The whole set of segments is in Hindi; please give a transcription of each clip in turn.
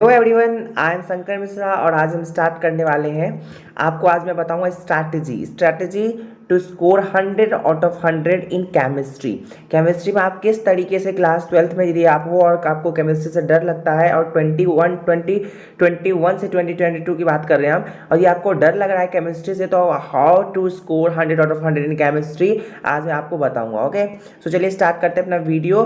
Hello everyone, I am Shankar Mishra और आज हम स्टार्ट करने वाले हैं। आपको आज मैं बताऊंगा strategy to score 100 out of 100 in chemistry में आप किस तरीके से क्लास 12th में यदि आप हो और आपको केमिस्ट्री से डर लगता है और 2021 से 2022 की बात कर रहे हैं हम, और ये आपको डर लग रहा है केमिस्ट्री से, तो how to score 100 out of 100 in chemistry आज मैं आपको बताऊंगा। ओके, सो चलिए स्टार्ट करते हैं अपना वीडियो।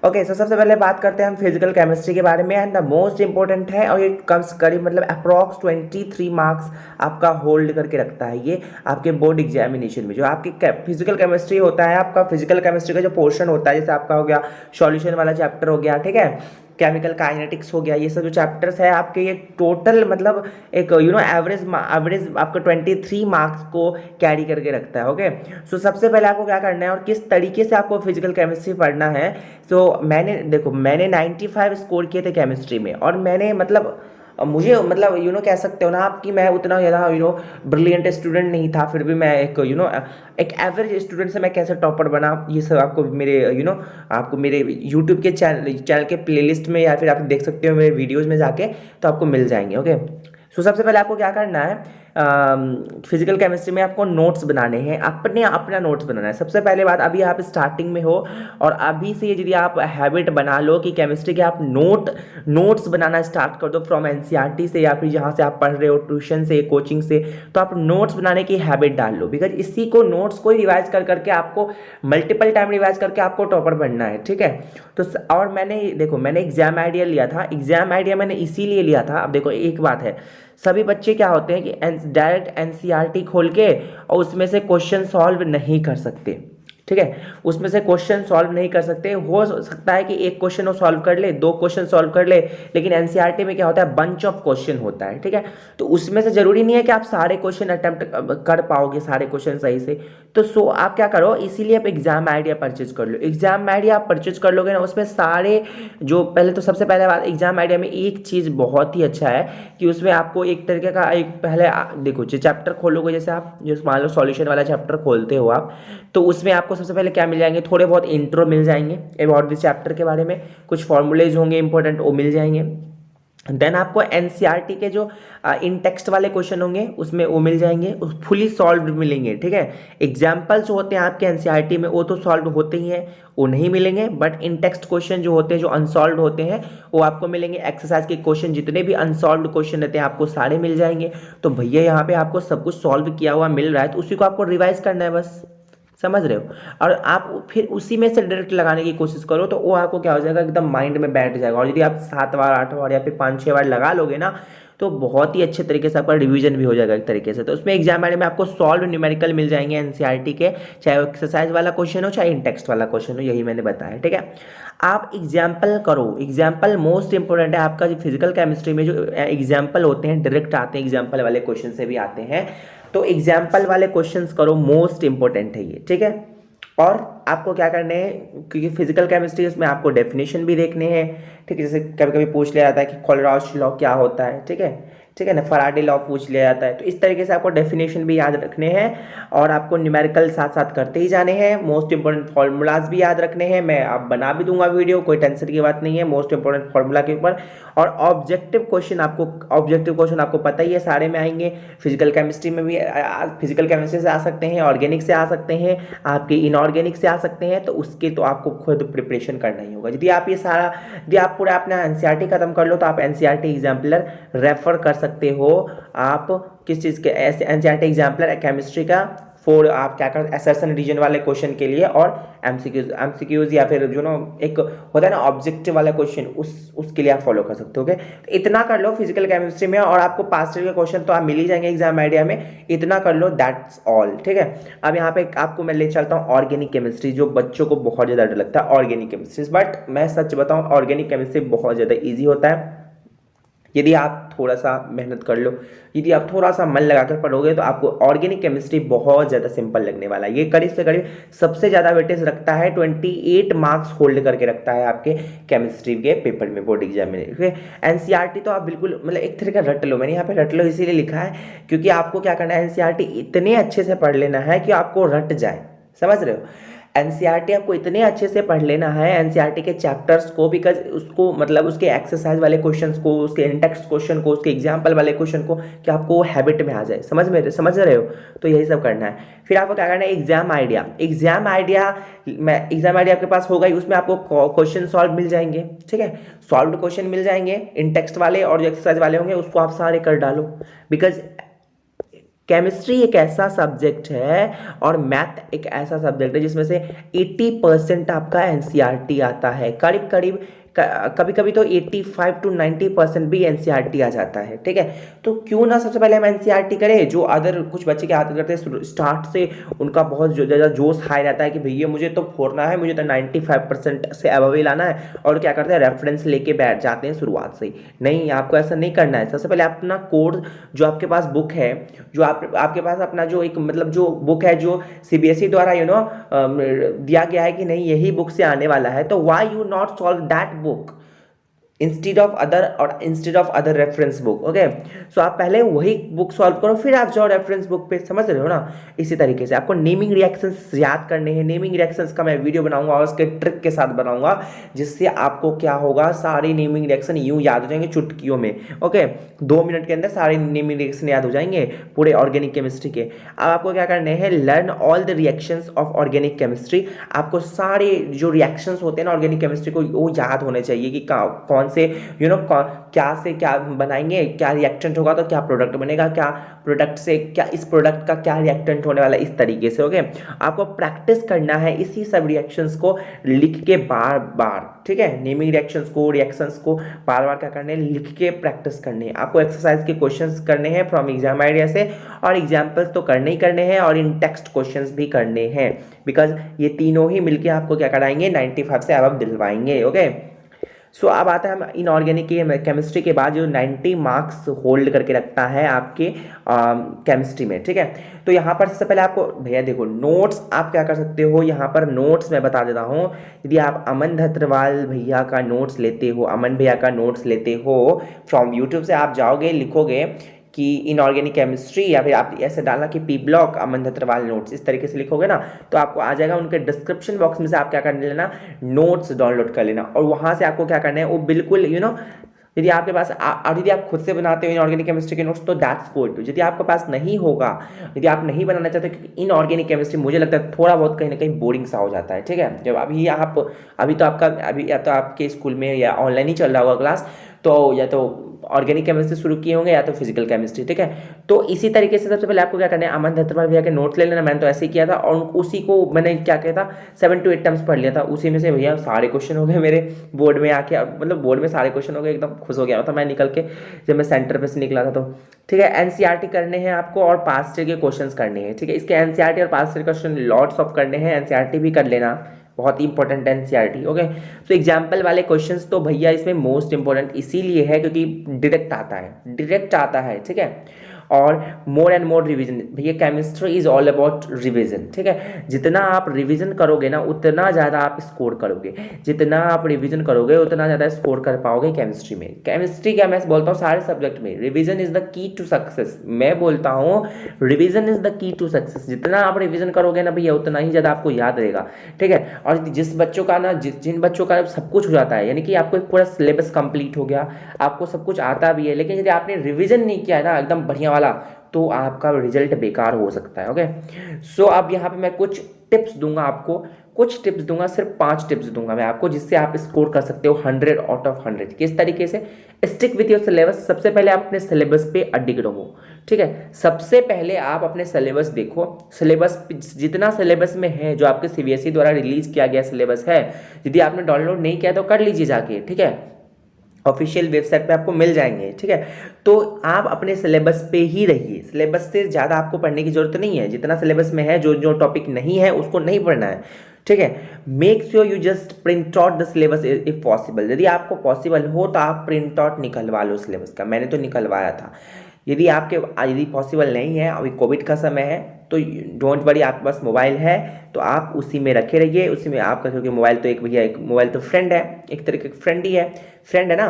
ओके, सो सबसे पहले बात करते हैं हम फिजिकल केमिस्ट्री के बारे में, एंड द मोस्ट इंपॉर्टेंट है, और ये कम्स करीब मतलब अप्रॉक्स 23 मार्क्स आपका होल्ड करके रखता है ये आपके बोर्ड एग्जामिनेशन में। जो आपकी फिजिकल केमिस्ट्री होता है, आपका फिजिकल केमिस्ट्री का जो पोर्शन होता है, जैसे आपका हो गया सॉल्यूशन वाला चैप्टर हो गया, ठीक है, केमिकल काइनेटिक्स हो गया, ये सब जो चैप्टर्स है आपके, ये टोटल मतलब एक एवरेज आपका 23 मार्क्स को कैरी करके रखता है। ओके, सो सबसे पहले आपको क्या करना है और किस तरीके से आपको फिजिकल केमिस्ट्री पढ़ना है। सो मैंने 95 स्कोर किए थे केमिस्ट्री में, और मैंने मुझे कह सकते हो ना आप कि मैं उतना ज़्यादा ब्रिलियंट स्टूडेंट नहीं था, फिर भी मैं एक एवरेज स्टूडेंट से मैं कैसे टॉपर बना, ये सब आपको मेरे यूट्यूब के चैनल के प्लेलिस्ट में या फिर आप देख सकते हो मेरे वीडियोज़ में जाके, तो आपको मिल जाएंगे। ओके, सो सबसे पहले आपको क्या करना है, फिजिकल केमिस्ट्री में आपको नोट्स बनाने हैं, अपना नोट्स बनाना है। सबसे पहले बात, अभी आप स्टार्टिंग में हो और अभी से यदि आप हैबिट बना लो कि केमिस्ट्री के आप नोट्स बनाना स्टार्ट कर दो फ्रॉम एनसीईआरटी से या फिर जहाँ से आप पढ़ रहे हो, ट्यूशन से, कोचिंग से, तो आप नोट्स बनाने की हैबिट डाल लो, बिकॉज इसी को नोट्स को रिवाइज करके आपको मल्टीपल टाइम रिवाइज करके आपको टॉपर बनना है, ठीक है। तो और मैंने एग्जाम आइडिया लिया था, एग्जाम आइडिया मैंने इसीलिए लिया था। अब देखो एक बात है, सभी बच्चे क्या होते हैं कि डायरेक्ट एनसीईआरटी खोल के और उसमें से क्वेश्चन सॉल्व नहीं कर सकते, ठीक है, उसमें से क्वेश्चन सॉल्व नहीं कर सकते। हो सकता है कि एक क्वेश्चन वो सॉल्व कर ले, दो क्वेश्चन सॉल्व कर ले, लेकिन एनसीईआरटी में क्या होता है, बंच ऑफ क्वेश्चन होता है, ठीक है। तो उसमें से जरूरी नहीं है कि आप सारे क्वेश्चन अटेम्प्ट कर पाओगे, सारे क्वेश्चन सही से। तो आप क्या करो, इसीलिए आप एग्जाम आइडिया परचेज कर लो। एग्जाम आइडिया आप परचेज कर लोगे ना, उसमें सारे जो सबसे पहले बात, एग्जाम आइडिया में एक चीज़ बहुत ही अच्छा है कि उसमें आपको एक तरीके का देखो, जो चैप्टर खोलोगे, जैसे आप जो मान लो सॉल्यूशन वाला चैप्टर खोलते हो आप, तो उसमें आपको सबसे पहले क्या मिल जाएंगे, थोड़े बहुत इंट्रो मिल जाएंगे अबाउट दिस चैप्टर के बारे में, कुछ फॉर्मूलेज होंगे इंपॉर्टेंट, वो मिल जाएंगे। देन आपको एनसीईआरटी के जो इन टेक्स्ट वाले क्वेश्चन होंगे उसमें वो मिल जाएंगे, फुली सॉल्व्ड मिलेंगे, ठीक है। एग्जाम्पल्स होते हैं आपके एनसीईआरटी में, वो तो सॉल्व होते ही हैं, वो नहीं मिलेंगे, बट इन टेक्स्ट क्वेश्चन जो होते हैं, जो अनसॉल्व होते हैं, वो आपको मिलेंगे। एक्सरसाइज के क्वेश्चन, जितने भी अनसॉल्व क्वेश्चन रहते हैं, आपको सारे मिल जाएंगे। तो भैया यहाँ पे आपको सब कुछ सॉल्व किया हुआ मिल रहा है, तो उसी को आपको रिवाइज करना है, बस, समझ रहे हो। और आप फिर उसी में से डायरेक्ट लगाने की कोशिश करो, तो वो आपको क्या हो जाएगा, एकदम माइंड में बैठ जाएगा। और यदि आप 7 बार 8 बार या फिर 5-6 बार लगा लोगे ना, तो बहुत ही अच्छे तरीके से आपका रिवीजन भी हो जाएगा एक तरीके से। तो उसमें एग्जाम में आपको सॉल्व न्यूमेरिकल मिल जाएंगे एनसीईआरटी के, चाहे एक्सरसाइज वाला क्वेश्चन हो चाहे इन टेक्स्ट वाला क्वेश्चन हो, यही मैंने बताया, ठीक है। आप एग्जाम्पल करो, एग्जाम्पल मोस्ट इंपॉर्टेंट है आपका। जो फिजिकल केमिस्ट्री में जो एग्जाम्पल होते हैं, डायरेक्ट आते हैं, एग्जाम्पल वाले क्वेश्चन से भी आते हैं, तो एग्जाम्पल वाले क्वेश्चंस करो, मोस्ट इंपॉर्टेंट है ये, ठीक है। और आपको क्या करने हैं, क्योंकि फिजिकल केमिस्ट्री उसमें आपको डेफिनेशन भी देखने हैं, ठीक है। जैसे कभी कभी पूछ लिया जाता है कि कोलराउच लॉ क्या होता है, ठीक है ना, फराडे लॉ पूछ लिया जाता है। तो इस तरीके से आपको डेफिनेशन भी याद रखने हैं और आपको न्यूमेरिकल साथ साथ करते ही जाने हैं। मोस्ट इंपॉर्टेंट फॉर्मूलाज भी याद रखने हैं, मैं आप बना भी दूंगा वीडियो, कोई टेंशन की बात नहीं है, मोस्ट इंपॉर्टेंट फॉर्मूला के ऊपर। और ऑब्जेक्टिव क्वेश्चन आपको पता ही है, सारे में आएंगे। फिजिकल केमिस्ट्री में भी फिजिकल केमिस्ट्री से आ सकते हैं, ऑर्गेनिक से आ सकते हैं, आपके इनऑर्गेनिक से आ सकते हैं, तो उसके तो आपको खुद प्रिपरेशन करना ही होगा। यदि आप पूरा अपना एनसीईआरटी खत्म कर लो, तो आप एनसीईआरटी एग्जाम्पलर रेफर कर सकते हो। आप किस चीज़ के, एनसीईआरटी एग्जाम्पलर केमिस्ट्री का आप क्या कर असर्शन रीजन वाले क्वेश्चन के लिए, और एमसीक्यूज या फिर एक होता है ना ऑब्जेक्टिव वाला क्वेश्चन, उसके लिए आप फॉलो कर सकते हो। ओके, तो इतना कर लो फिजिकल केमिस्ट्री में, और आपको पास्ट ईयर के क्वेश्चन तो आप मिल ही जाएंगे एग्जाम आइडिया में, इतना कर लो, दैट्स ऑल, ठीक है। अब यहाँ पे आपको मैं ले चलता हूँ ऑर्गेनिक केमिस्ट्री, जो बच्चों को बहुत ज़्यादा डर लगता है ऑर्गेनिक केमिस्ट्री, बट मैं सच बताऊँ ऑर्गेनिक केमिस्ट्री बहुत ज़्यादा ईजी होता है यदि आप थोड़ा सा मेहनत कर लो, यदि आप थोड़ा सा मन लगाकर पढ़ोगे, तो आपको ऑर्गेनिक केमिस्ट्री बहुत ज़्यादा सिंपल लगने वाला है। ये करीब से करीब सबसे ज़्यादा वेटेज रखता है, 28 मार्क्स होल्ड करके रखता है आपके केमिस्ट्री के पेपर में, बोर्ड एग्जाम में। एनसीईआरटी तो आप बिल्कुल एक तरीके का रट लो, मैंने यहाँ पे रट लो इसीलिए लिखा है क्योंकि आपको क्या करना है, एनसीईआरटी इतने अच्छे से पढ़ लेना है कि आपको रट जाए, समझ रहे हो। एनसीईआरटी आपको इतने अच्छे से पढ़ लेना है एनसीईआरटी के चैप्टर्स को, बिकॉज उसको मतलब उसके एक्सरसाइज वाले क्वेश्चंस को, उसके इंटेक्स्ट क्वेश्चन को, उसके एग्जाम्पल वाले क्वेश्चन को, कि आपको वो हैबिट में आ जाए। समझ रहे हो? तो यही सब करना है। फिर आपको क्या करना है, एग्जाम आइडिया। एग्जाम आइडिया आपके पास होगा ही, उसमें आपको क्वेश्चन सॉल्व मिल जाएंगे, ठीक है, सॉल्व क्वेश्चन मिल जाएंगे, इंटेक्स्ट वाले और जो एक्सरसाइज वाले होंगे उसको आप सारे कर डालो। बिकॉज केमिस्ट्री एक ऐसा सब्जेक्ट है और मैथ एक ऐसा सब्जेक्ट है जिसमें से 80% आपका एनसीईआरटी आता है, करीब करीब कभी कभी तो 85 to 90% भी एनसीईआरटी आ जाता है, ठीक है। तो क्यों ना सबसे पहले हम एनसीईआरटी करें। जो अदर कुछ बच्चे क्या करते हैं, स्टार्ट से उनका बहुत ज़्यादा जोश हाई रहता है कि भैया मुझे तो फोड़ना है, मुझे तो 95% से अबव ही लाना है, और क्या करते हैं, रेफरेंस लेके बैठ जाते हैं शुरुआत से ही। नहीं, आपको ऐसा नहीं करना है। सबसे पहले अपना कोर्स, जो आपके पास बुक है, जो आपके पास अपना जो एक मतलब जो बुक है जो सीबीएसई द्वारा दिया गया है कि नहीं यही बुक से आने वाला है, तो why you not solve that book instead of other reference book. Okay, so आप पहले वही बुक सॉल्व करो, फिर आप जाओ रेफरेंस बुक पे। समझ रहे हो ना? इसी तरीके से आपको नेमिंग रिएक्शंस याद करने हैं। नेमिंग रिएक्शंस का मैं वीडियो बनाऊंगा और उसके ट्रिक के साथ बनाऊंगा, जिससे आपको क्या होगा, सारे नेमिंग रिएक्शन यूं याद हो जाएंगे चुटकियों में। ओके, 2 मिनट के अंदर सारे नेमिंग रिएक्शन याद हो जाएंगे पूरे ऑर्गेनिक केमिस्ट्री के। अब आपको क्या करने हैं, learn all the reactions of organic chemistry. आपको सारे जो रिएक्शंस होते हैं ना ऑर्गेनिक केमिस्ट्री को, वो याद होने चाहिए कि कौन से क्या से क्या बनाएंगे, क्या रिएक्टेंट होगा तो क्या प्रोडक्ट बनेगा, क्या प्रोडक्ट से क्या, इस प्रोडक्ट का क्या रिएक्टेंट होने वाला है, इस तरीके से। ओके, आपको प्रैक्टिस करना है इसी सब रिएक्शंस को लिख के बार बार, ठीक है। नेमिंग रिएक्शंस को बार बार क्या करने हैं, लिख के प्रैक्टिस करने हैं। आपको एक्सरसाइज के क्वेश्चंस करने हैं फ्रॉम एग्जाम आइडिया से, और एग्जाम्पल्स तो करने ही करने हैं, और इन टेक्स्ट क्वेश्चंस भी करने हैं, बिकॉज ये तीनों ही मिलके आपको क्या कराएंगे, 95 से अब दिलवाएंगे। ओके, सो अब आता है हम इनऑर्गेनिक केमिस्ट्री के बाद जो 90 मार्क्स होल्ड करके रखता है आपके केमिस्ट्री में, ठीक है। तो यहाँ पर सबसे पहले आपको भैया देखो, नोट्स आप क्या कर सकते हो, यहाँ पर नोट्स मैं बता देता हूँ। यदि आप अमन धत्रवाल भैया का नोट्स लेते हो, अमन भैया का नोट्स लेते हो फ्रॉम यूट्यूब से, आप जाओगे लिखोगे कि इनऑर्गेनिक केमिस्ट्री, या फिर आप ऐसे डालना कि पी ब्लॉक अमन धत्रवाल नोट्स, इस तरीके से लिखोगे ना तो आपको आ जाएगा। उनके डिस्क्रिप्शन बॉक्स में से आप क्या कर लेना, नोट्स डाउनलोड कर लेना, और वहाँ से आपको क्या करना है, वो बिल्कुल यदि आपके पास और यदि आप खुद से बनाते हो इनऑर्गेनिक केमिस्ट्री के नोट्स तो दैट्स गुड। यदि आपके पास नहीं होगा, यदि आप नहीं बनाना चाहते, क्योंकि इनऑर्गेनिक केमिस्ट्री मुझे लगता है थोड़ा बहुत कहीं ना कहीं बोरिंग सा हो जाता है, ठीक है। जब अभी या तो आपके स्कूल में या ऑनलाइन ही चल रहा होगा क्लास, तो या तो ऑर्गेनिक केमिस्ट्री शुरू किए होंगे या तो फिजिकल केमिस्ट्री, ठीक है। तो इसी तरीके से सबसे पहले आपको क्या करना है, अमन धत्रवाल भैया के नोट्स ले लेना। मैंने तो ऐसे ही किया था, और उसी को मैंने क्या किया था, 7 to 8 टाइम्स पढ़ लिया था। उसी में से भैया सारे क्वेश्चन हो गए मेरे बोर्ड में आके, मतलब बोर्ड में सारे क्वेश्चन हो गए, एकदम खुश हो गया था मैं निकल के, जब मैं सेंटर पे से निकला था तो, ठीक है। एनसीईआरटी करने हैं आपको, और पास्ट ईयर के क्वेश्चंस करने हैं, ठीक है। इसके एनसीईआरटी और past year question lots of करने हैं, एनसीईआरटी भी कर लेना, बहुत ही इंपॉर्टेंट है एनसीईआरटी। ओके, तो एग्जाम्पल वाले क्वेश्चंस तो भैया इसमें मोस्ट इंपॉर्टेंट इसीलिए है क्योंकि डायरेक्ट आता है, ठीक है। और मोर एंड मोर रिवीजन, भैया chemistry is all about revision, ठीक है। जितना आप रिवीजन करोगे ना उतना ज़्यादा आप स्कोर करोगे, जितना आप रिवीजन करोगे उतना ज़्यादा स्कोर कर पाओगे केमिस्ट्री में। केमिस्ट्री क्या मैं बोलता हूँ सारे सब्जेक्ट में, revision is the key to success. मैं बोलता हूँ revision is the key to success. जितना आप रिवीजन करोगे ना भैया उतना ही ज़्यादा आपको याद रहेगा, ठीक है। और जिन बच्चों का सब कुछ हो जाता है, यानी कि आपको एक पूरा सिलेबस कंप्लीट हो गया, आपको सब कुछ आता भी है, लेकिन यदि आपने रिवीजन नहीं किया है ना एकदम बढ़िया वाला, तो आपका रिजल्ट बेकार हो सकता है। ओके, सो अब यहाँ पे मैं कुछ टिप्स दूंगा आपको, सिर्फ 5 टिप्स दूंगा मैं आपको, जिससे आप स्कोर कर सकते हो 100 आउट ऑफ 100। किस तरीके से? Stick with your syllabus. सबसे पहले आप अपने सिलेबस पे अडिग रहो, ठीक है। सबसे पहले आप अपने सिलेबस देखो, सिलेबस जितना सिलेबस में है, जो आपके सीबीएसई द्वारा रिलीज किया गया सिलेबस है, यदि आपने डाउनलोड नहीं किया तो कर लीजिए जाके, ठीक है। ऑफिशियल वेबसाइट पे आपको मिल जाएंगे, ठीक है। तो आप अपने सिलेबस पे ही रहिए, सिलेबस से ज़्यादा आपको पढ़ने की जरूरत नहीं है। जितना सिलेबस में है, जो टॉपिक नहीं है उसको नहीं पढ़ना है, ठीक है। Make sure you just print out the syllabus if possible. यदि आपको पॉसिबल हो तो आप प्रिंट आउट निकलवा लो सिलेबस का। मैंने तो निकलवाया था। यदि पॉसिबल नहीं है, अभी कोविड का समय है, तो डोंट वरी, आपके पास मोबाइल है तो आप उसी में रखे रहिए, उसी में आपका, क्योंकि मोबाइल तो एक भैया, एक मोबाइल तो फ्रेंड है, एक तरीके का फ्रेंड है ना,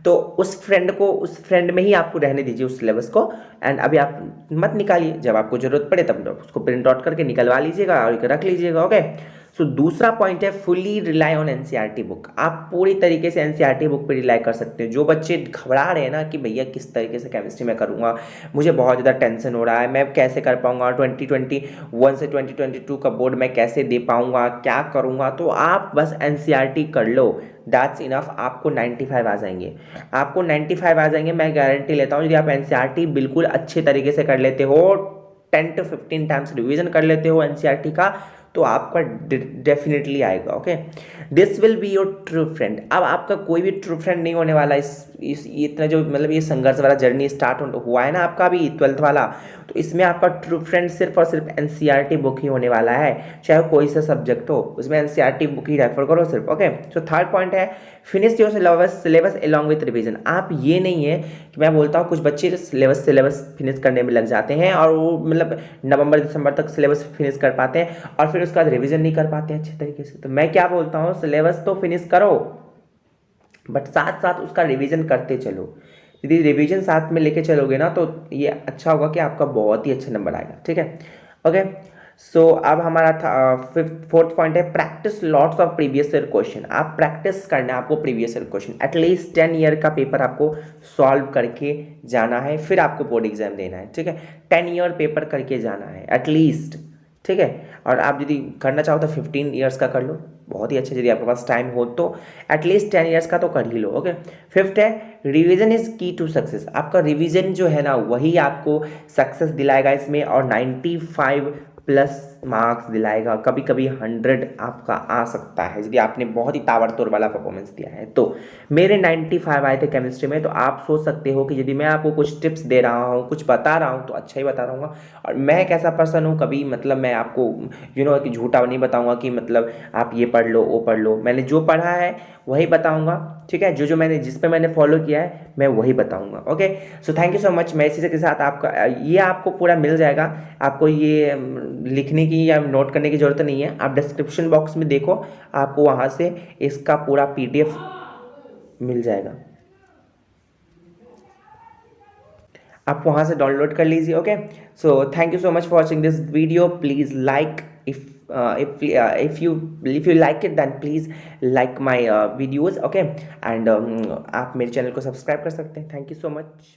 तो उस फ्रेंड में ही आपको रहने दीजिए उस सिलेबस को। एंड अभी आप मत निकालिए, जब आपको जरूरत पड़े तब उसको प्रिंट आउट करके निकलवा लीजिएगा और रख लीजिएगा। ओके, सो दूसरा पॉइंट है fully rely on NCERT book. आप पूरी तरीके से एनसीईआरटी बुक पे रिलाई कर सकते हैं। जो बच्चे घबरा रहे हैं ना कि भैया किस तरीके से केमिस्ट्री में करूँगा, मुझे बहुत ज़्यादा टेंशन हो रहा है, मैं कैसे कर पाऊँगा, 2021 से 2022 का बोर्ड मैं कैसे दे पाऊँगा, क्या करूँगा, तो आप बस एनसीईआरटी कर लो, दैट्स इनफ। आपको 95 आ जाएंगे, आपको 95 आ जाएंगे, मैं गारंटी लेता हूँ। यदि आप एनसीईआरटी बिल्कुल अच्छे तरीके से कर लेते हो, 10 to 15 टाइम्स रिवीजन कर लेते हो एनसीईआरटी का, तो आपका डेफिनेटली आएगा। Okay, this will be your true friend. अब आपका कोई भी ट्रू फ्रेंड नहीं होने वाला इस इतना जो मतलब ये संघर्ष वाला जर्नी स्टार्ट हुआ है ना आपका अभी 12th वाला, तो इसमें आपका ट्रू फ्रेंड सिर्फ और सिर्फ एनसीईआरटी बुक ही होने वाला है। चाहे कोई सा सब्जेक्ट हो, उसमें एनसीईआरटी बुक ही रेफर करो सिर्फ। ओके, सो थर्ड पॉइंट है finish your syllabus along with revision. आप ये नहीं है कि मैं बोलता हूँ कुछ बच्चे सिलेबस फिनिश करने में लग जाते हैं और वो मतलब नवंबर दिसंबर तक सिलेबस फिनिश कर पाते हैं और फिर उसके बाद रिवीजन नहीं कर पाते हैं अच्छे तरीके से। तो मैं क्या बोलता हूँ, सिलेबस तो फिनिश करो बट साथ साथ उसका रिवीजन करते चलो। यदि रिवीजन साथ में लेके चलोगे ना तो ये अच्छा होगा कि आपका बहुत ही अच्छा नंबर आएगा। ठीक है, ओके। सो अब हमारा था फोर्थ पॉइंट है practice lots of previous year question. आप प्रैक्टिस करना है आपको previous year question, at least 10 year का पेपर आपको सॉल्व करके जाना है, फिर आपको बोर्ड एग्जाम देना है। ठीक है, 10 ईयर पेपर करके जाना है एटलीस्ट। ठीक है, और आप यदि करना चाहो तो 15 ईयर्स का कर लो, बहुत ही अच्छा। यदि आपके पास टाइम हो तो एटलीस्ट 10 ईयर्स का तो कर ही लो। ओके, फिफ्थ है रिवीजन इज की टू सक्सेस। आपका रिवीजन जो है ना वही आपको सक्सेस दिलाएगा इसमें, और 95 प्लस मार्क्स दिलाएगा। कभी कभी 100 आपका आ सकता है यदि आपने बहुत ही ताबड़तोड़ वाला परफॉर्मेंस दिया है। तो मेरे 95 आए थे केमिस्ट्री में, तो आप सोच सकते हो कि यदि मैं आपको कुछ टिप्स दे रहा हूँ, कुछ बता रहा हूँ, तो अच्छा ही बता रहा हूँ। और मैं एक ऐसा पर्सन हूँ, कभी मतलब मैं आपको कि झूठा नहीं बताऊँगा कि मतलब आप ये पढ़ लो वो पढ़ लो। मैंने जो पढ़ा है वही बताऊँगा। ठीक है, जो मैंने जिस पे मैंने फॉलो किया है मैं वही बताऊँगा। Okay, so thank you so much. मैं इसी के साथ आपका ये आपको पूरा मिल जाएगा। आपको ये लिखने की या नोट करने की ज़रूरत नहीं है, आप डिस्क्रिप्शन बॉक्स में देखो, आपको वहाँ से इसका पूरा PDF मिल जाएगा, आप वहाँ से डाउनलोड कर लीजिए। Okay, so thank you so much for watching this video. Please like if you like it then please like my videos. Okay, and आप मेरे चैनल को सब्सक्राइब कर सकते हैं। Thank you so much.